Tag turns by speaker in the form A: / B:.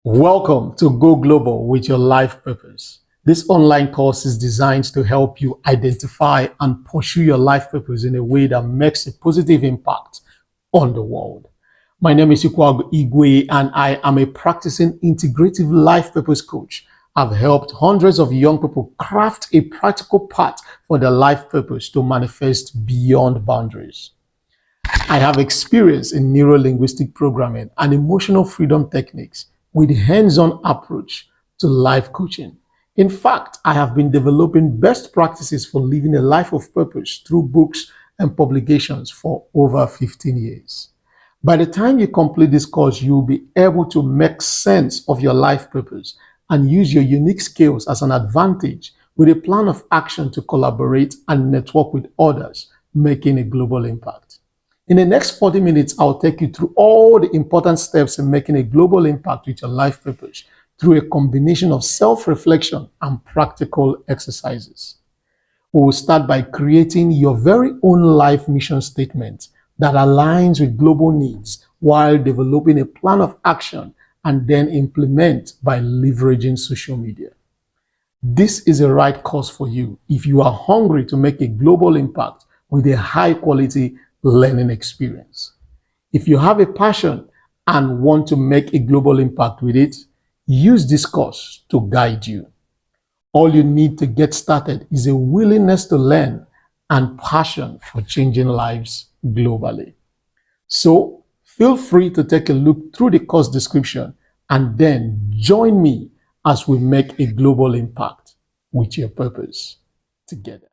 A: Welcome to Go Global with your life purpose. This online course is designed to help you identify and pursue your life purpose in a way that makes a positive impact on the world. My name is Ikwagu Igwe, and I am a practicing integrative life purpose coach. I've helped hundreds of young people craft a practical path for their life purpose to manifest beyond boundaries. I have experience in neuro-linguistic programming and emotional freedom techniques with hands-on approach to life coaching. In fact, I have been developing best practices for living a life of purpose through books and publications for over 15 years. By the time you complete this course, you'll be able to make sense of your life purpose and use your unique skills as an advantage with a plan of action to collaborate and network with others, making a global impact. In the next 40 minutes, I'll take you through all the important steps in making a global impact with your life purpose through a combination of self-reflection and practical exercises. We will start by creating your very own life mission statement that aligns with global needs while developing a plan of action and then implement by leveraging social media. This is the right course for you if you are hungry to make a global impact with a high quality learning experience. If you have a passion and want to make a global impact with it, use this course to guide you. All you need to get started is a willingness to learn and passion for changing lives globally. So feel free to take a look through the course description and then join me as we make a global impact with your purpose together.